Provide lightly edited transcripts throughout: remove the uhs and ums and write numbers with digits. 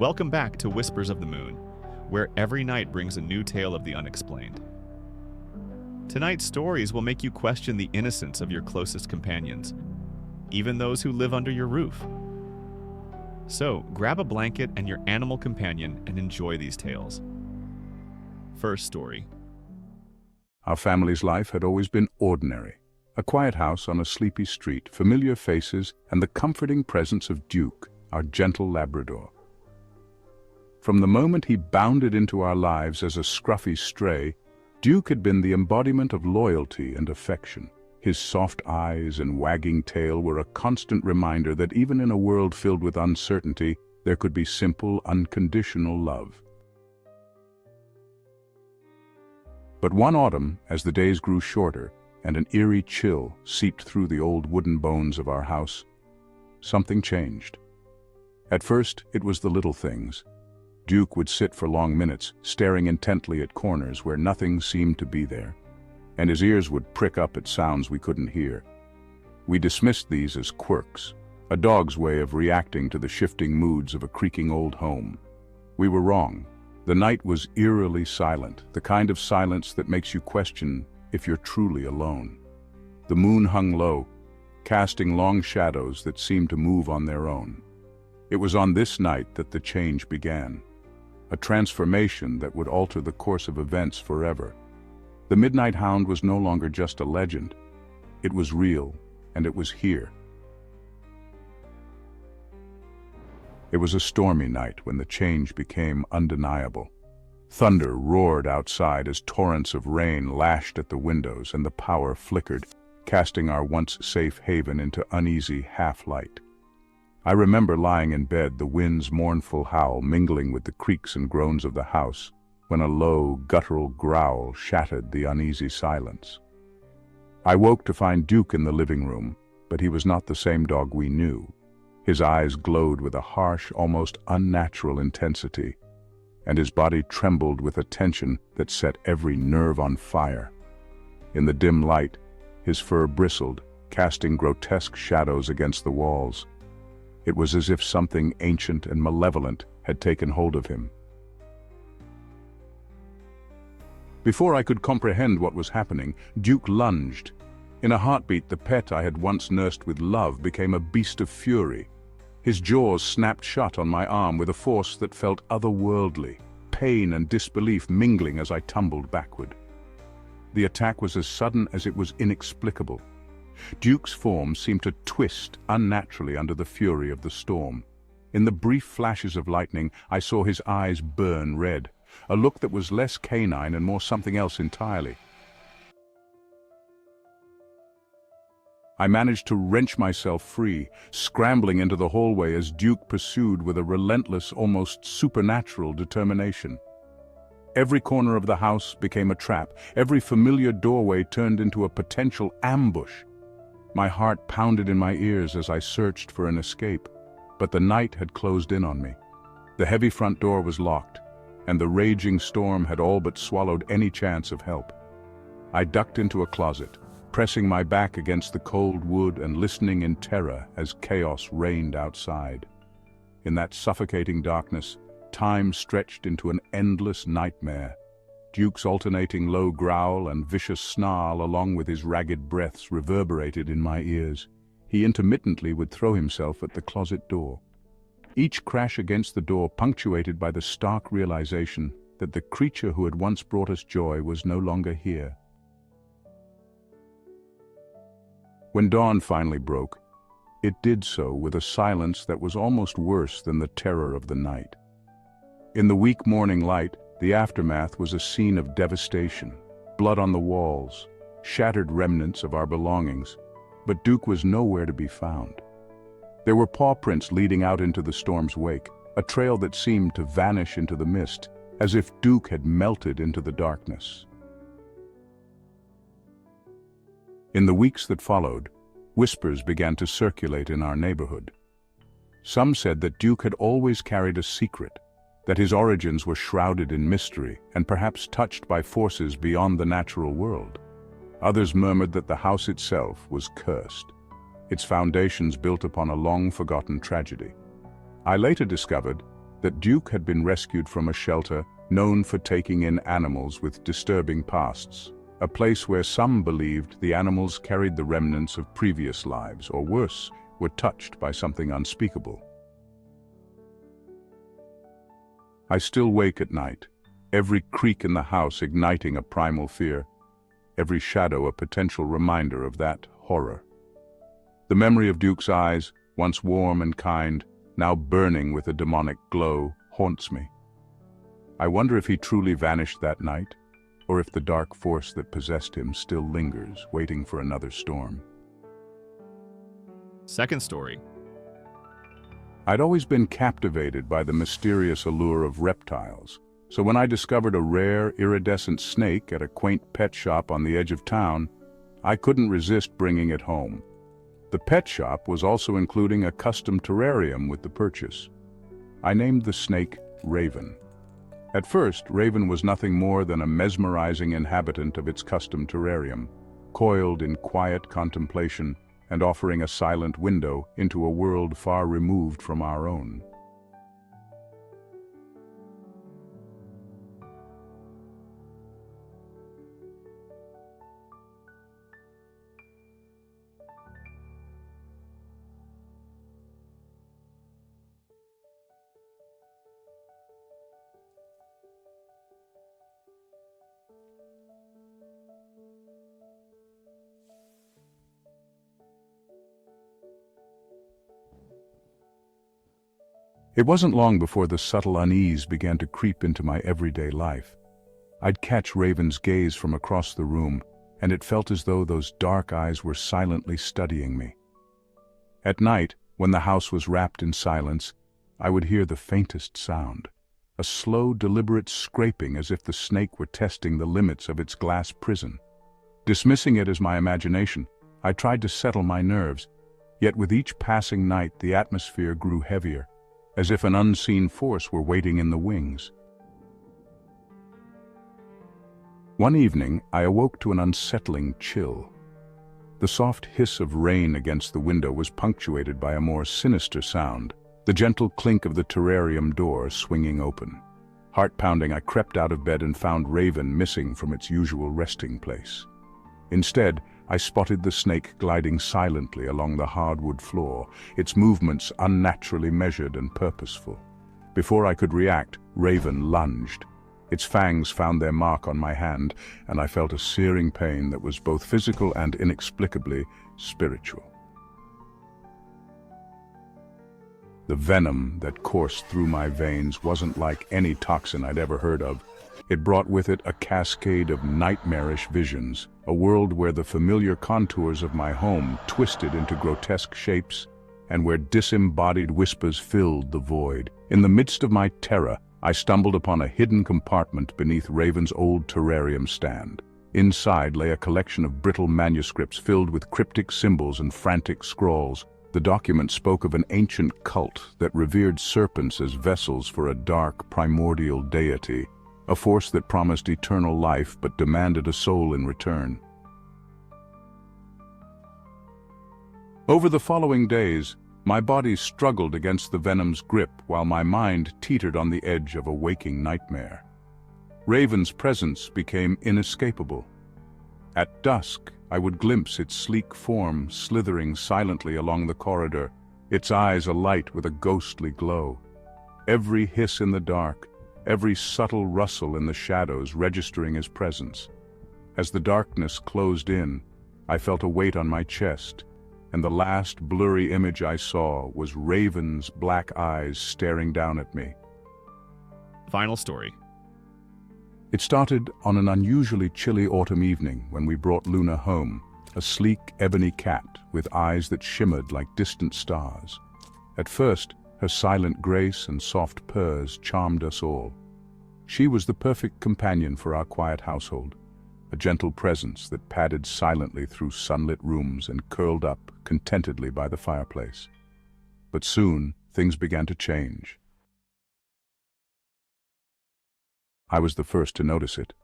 Welcome back to Whispers of the Moon, where every night brings a new tale of the unexplained. Tonight's stories will make you question the innocence of your closest companions, even those who live under your roof. So, grab a blanket and your animal companion and enjoy these tales. First story. Our family's life had always been ordinary. A quiet house on a sleepy street, familiar faces, and the comforting presence of Duke, our gentle Labrador. From the moment he bounded into our lives as a scruffy stray, Duke had been the embodiment of loyalty and affection. His soft eyes and wagging tail were a constant reminder that even in a world filled with uncertainty, there could be simple, unconditional love. But one autumn, as the days grew shorter and an eerie chill seeped through the old wooden bones of our house, something changed. At first, it was the little things. Duke would sit for long minutes, staring intently at corners where nothing seemed to be there, and his ears would prick up at sounds we couldn't hear. We dismissed these as quirks, a dog's way of reacting to the shifting moods of a creaking old home. We were wrong. The night was eerily silent, the kind of silence that makes you question if you're truly alone. The moon hung low, casting long shadows that seemed to move on their own. It was on this night that the change began, a transformation that would alter the course of events forever. The Midnight Hound was no longer just a legend. It was real, and it was here. It was a stormy night when the change became undeniable. Thunder roared outside as torrents of rain lashed at the windows and the power flickered, casting our once safe haven into uneasy half-light. I remember lying in bed, the wind's mournful howl mingling with the creaks and groans of the house, when a low, guttural growl shattered the uneasy silence. I woke to find Duke in the living room, but he was not the same dog we knew. His eyes glowed with a harsh, almost unnatural intensity, and his body trembled with a tension that set every nerve on fire. In the dim light, his fur bristled, casting grotesque shadows against the walls. It was as if something ancient and malevolent had taken hold of him. Before I could comprehend what was happening, Duke lunged. In a heartbeat, the pet I had once nursed with love became a beast of fury. His jaws snapped shut on my arm with a force that felt otherworldly, pain and disbelief mingling as I tumbled backward. The attack was as sudden as it was inexplicable. Duke's form seemed to twist unnaturally under the fury of the storm. In the brief flashes of lightning, I saw his eyes burn red, a look that was less canine and more something else entirely. I managed to wrench myself free, scrambling into the hallway as Duke pursued with a relentless, almost supernatural determination. Every corner of the house became a trap. Every familiar doorway turned into a potential ambush. My heart pounded in my ears as I searched for an escape, but the night had closed in on me. The heavy front door was locked, and the raging storm had all but swallowed any chance of help. I ducked into a closet, pressing my back against the cold wood and listening in terror as chaos reigned outside. In that suffocating darkness, time stretched into an endless nightmare. Duke's alternating low growl and vicious snarl along with his ragged breaths reverberated in my ears. He intermittently would throw himself at the closet door. Each crash against the door punctuated by the stark realization that the creature who had once brought us joy was no longer here. When dawn finally broke, it did so with a silence that was almost worse than the terror of the night. In the weak morning light, the aftermath was a scene of devastation, blood on the walls, shattered remnants of our belongings, but Duke was nowhere to be found. There were paw prints leading out into the storm's wake, a trail that seemed to vanish into the mist, as if Duke had melted into the darkness. In the weeks that followed, whispers began to circulate in our neighborhood. Some said that Duke had always carried a secret, that his origins were shrouded in mystery and perhaps touched by forces beyond the natural world. Others murmured that the house itself was cursed, its foundations built upon a long-forgotten tragedy. I later discovered that Duke had been rescued from a shelter known for taking in animals with disturbing pasts, a place where some believed the animals carried the remnants of previous lives, or worse, were touched by something unspeakable. I still wake at night, every creak in the house igniting a primal fear, every shadow a potential reminder of that horror. The memory of Duke's eyes, once warm and kind, now burning with a demonic glow, haunts me. I wonder if he truly vanished that night, or if the dark force that possessed him still lingers, waiting for another storm. Second story. I'd always been captivated by the mysterious allure of reptiles, so when I discovered a rare, iridescent snake at a quaint pet shop on the edge of town, I couldn't resist bringing it home. The pet shop was also including a custom terrarium with the purchase. I named the snake Raven. At first, Raven was nothing more than a mesmerizing inhabitant of its custom terrarium, coiled in quiet contemplation and offering a silent window into a world far removed from our own. It wasn't long before the subtle unease began to creep into my everyday life. I'd catch Raven's gaze from across the room, and it felt as though those dark eyes were silently studying me. At night, when the house was wrapped in silence, I would hear the faintest sound, a slow, deliberate scraping as if the snake were testing the limits of its glass prison. Dismissing it as my imagination, I tried to settle my nerves, yet with each passing night the atmosphere grew heavier, as if an unseen force were waiting in the wings. One evening, I awoke to an unsettling chill. The soft hiss of rain against the window was punctuated by a more sinister sound, the gentle clink of the terrarium door swinging open. Heart-pounding, I crept out of bed and found Raven missing from its usual resting place. Instead, I spotted the snake gliding silently along the hardwood floor, its movements unnaturally measured and purposeful. Before I could react, Raven lunged. Its fangs found their mark on my hand, and I felt a searing pain that was both physical and inexplicably spiritual. The venom that coursed through my veins wasn't like any toxin I'd ever heard of. It brought with it a cascade of nightmarish visions, a world where the familiar contours of my home twisted into grotesque shapes, and where disembodied whispers filled the void. In the midst of my terror, I stumbled upon a hidden compartment beneath Raven's old terrarium stand. Inside lay a collection of brittle manuscripts filled with cryptic symbols and frantic scrawls. The document spoke of an ancient cult that revered serpents as vessels for a dark, primordial deity, a force that promised eternal life but demanded a soul in return. Over the following days, my body struggled against the venom's grip while my mind teetered on the edge of a waking nightmare. Raven's presence became inescapable. At dusk, I would glimpse its sleek form slithering silently along the corridor, its eyes alight with a ghostly glow. Every hiss in the dark, every subtle rustle in the shadows registering his presence. As the darkness closed in, I felt a weight on my chest, and the last blurry image I saw was Raven's black eyes staring down at me. Final story. It started on an unusually chilly autumn evening when we brought Luna home, a sleek ebony cat with eyes that shimmered like distant stars. At first, her silent grace and soft purrs charmed us all. She was the perfect companion for our quiet household, a gentle presence that padded silently through sunlit rooms and curled up contentedly by the fireplace. But soon, things began to change. I was the first to notice it.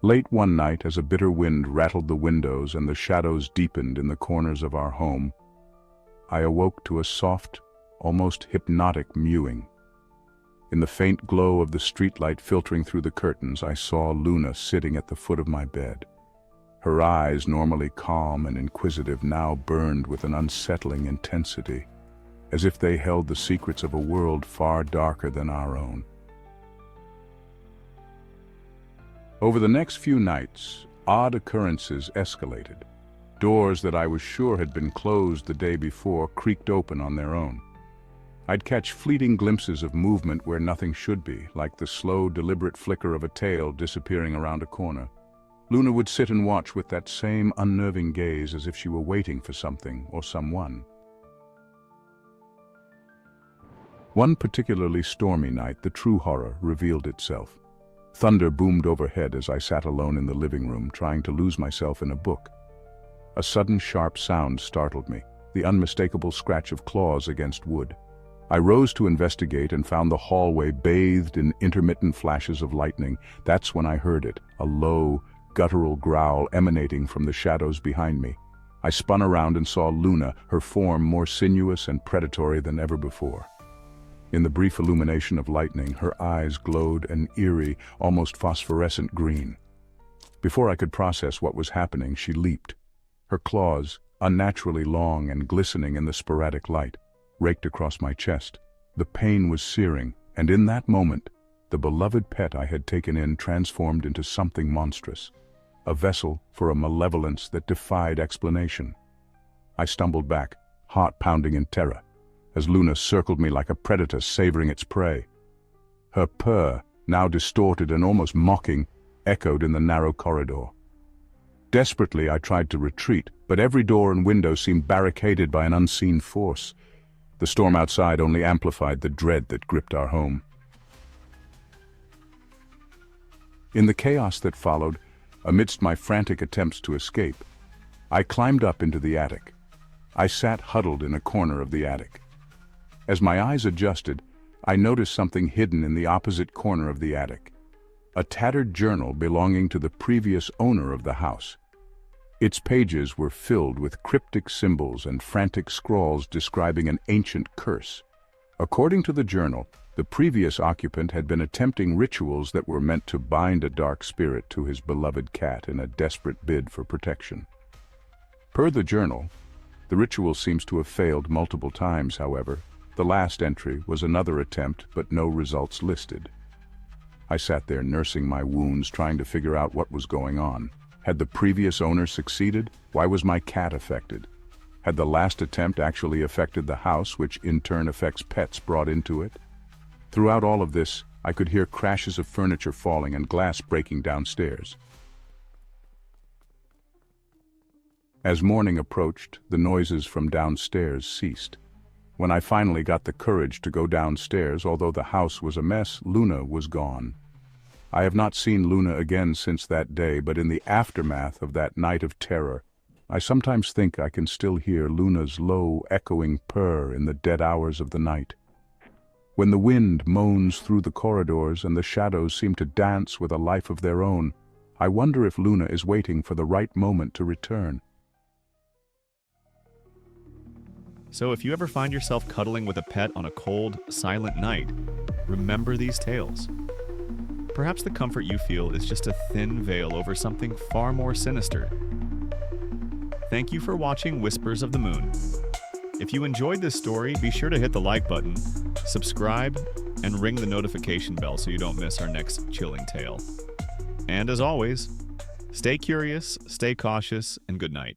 Late one night, as a bitter wind rattled the windows and the shadows deepened in the corners of our home, I awoke to a soft, almost hypnotic mewing. In the faint glow of the streetlight filtering through the curtains, I saw Luna sitting at the foot of my bed. Her eyes, normally calm and inquisitive, now burned with an unsettling intensity, as if they held the secrets of a world far darker than our own. Over the next few nights, odd occurrences escalated. Doors that I was sure had been closed the day before creaked open on their own. I'd catch fleeting glimpses of movement where nothing should be, like the slow, deliberate flicker of a tail disappearing around a corner. Luna would sit and watch with that same unnerving gaze, as if she were waiting for something or someone. One particularly stormy night, the true horror revealed itself. Thunder boomed overhead as I sat alone in the living room, trying to lose myself in a book. A sudden sharp sound startled me, the unmistakable scratch of claws against wood. I rose to investigate and found the hallway bathed in intermittent flashes of lightning. That's when I heard it, a low, guttural growl emanating from the shadows behind me. I spun around and saw Luna, her form more sinuous and predatory than ever before. In the brief illumination of lightning, her eyes glowed an eerie, almost phosphorescent green. Before I could process what was happening, she leaped. Her claws, unnaturally long and glistening in the sporadic light, raked across my chest. The pain was searing, and in that moment, the beloved pet I had taken in transformed into something monstrous, a vessel for a malevolence that defied explanation. I stumbled back, heart pounding in terror, as Luna circled me like a predator savoring its prey. Her purr, now distorted and almost mocking, echoed in the narrow corridor. Desperately, I tried to retreat, but every door and window seemed barricaded by an unseen force. The storm outside only amplified the dread that gripped our home. In the chaos that followed, amidst my frantic attempts to escape, I climbed up into the attic. I sat huddled in a corner of the attic. As my eyes adjusted, I noticed something hidden in the opposite corner of the attic. A tattered journal belonging to the previous owner of the house. Its pages were filled with cryptic symbols and frantic scrawls describing an ancient curse. According to the journal, the previous occupant had been attempting rituals that were meant to bind a dark spirit to his beloved cat in a desperate bid for protection. Per the journal, the ritual seems to have failed multiple times, however. The last entry was another attempt, but no results listed. I sat there nursing my wounds, trying to figure out what was going on. Had the previous owner succeeded? Why was my cat affected? Had the last attempt actually affected the house, which in turn affects pets brought into it? Throughout all of this, I could hear crashes of furniture falling and glass breaking downstairs. As morning approached, the noises from downstairs ceased. When I finally got the courage to go downstairs, although the house was a mess, Luna was gone. I have not seen Luna again since that day, but in the aftermath of that night of terror, I sometimes think I can still hear Luna's low, echoing purr in the dead hours of the night. When the wind moans through the corridors and the shadows seem to dance with a life of their own, I wonder if Luna is waiting for the right moment to return. So if you ever find yourself cuddling with a pet on a cold, silent night, remember these tales. Perhaps the comfort you feel is just a thin veil over something far more sinister. Thank you for watching Whispers of the Moon. If you enjoyed this story, be sure to hit the like button, subscribe, and ring the notification bell so you don't miss our next chilling tale. And as always, stay curious, stay cautious, and good night.